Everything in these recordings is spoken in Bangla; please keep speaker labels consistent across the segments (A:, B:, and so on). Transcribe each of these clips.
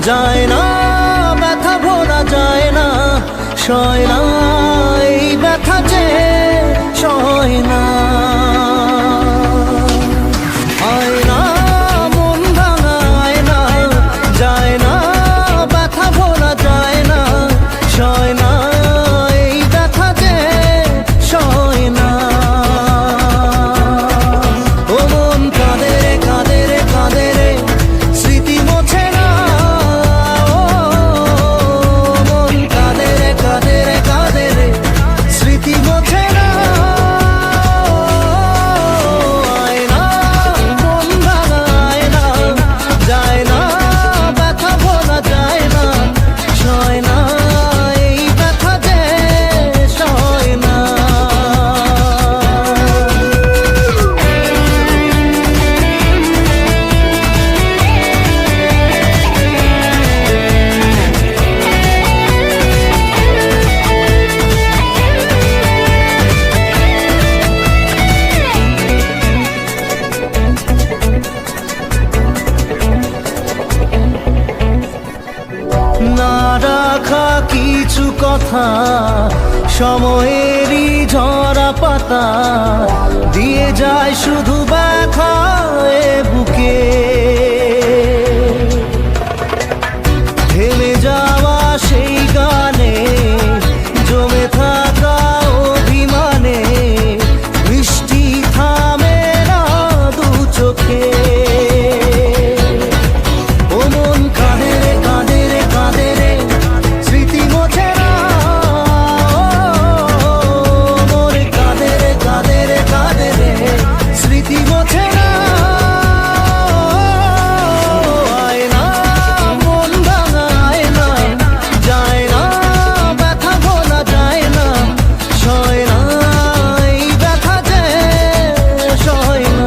A: যায় না, ব্যথা ভোলা যায় না, সয় না এই ব্যথা যে সয় না। আয়না মন ভাঙায় না, যায় না, ব্যথা ভোলা যায় না, সয় না এই ব্যথা যে সয় না। ও মন কাঁদে রে কাঁদে রে কাঁদে রে, স্মৃতি মোছে না। ও মন কাঁদে রে কাঁদে রে কাঁদে রে, স্মৃতি মোছে না। আয়না মন ভাঙায় না, যায় না, ব্যথা ভোলা যায় না, সয় না এই ব্যথা যে সয় না। না রাখা কিছু কথা, সময়েরই ঝরা পাতা, দিয়ে যায় শুধু ব্যথা এ বুকে। থেমে যাওয়া সেই গানে, জমে থাকা অভিমানে, বৃষ্টি থামে না দু চোখে। ও মন কাঁদে রে কাঁদে রে কাঁদে রে, স্মৃতি মোছে না। ও মন কাঁদে রে কাঁদে রে কাঁদে রে, স্মৃতি মোছে না। আয়না মন ভাঙায় না, যায় না, ব্যথা ভোলা যায় না, সয় না এই ব্যথা যে সয় না।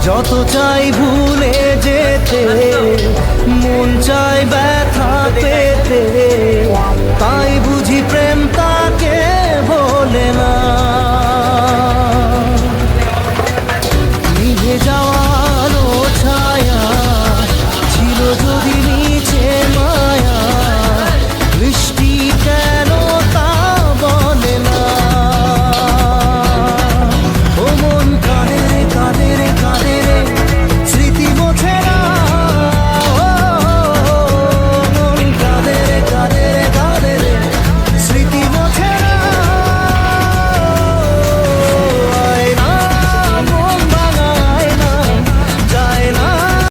A: যত চাই ভুলে যেতে, মন চাই ব্যথা পেতে।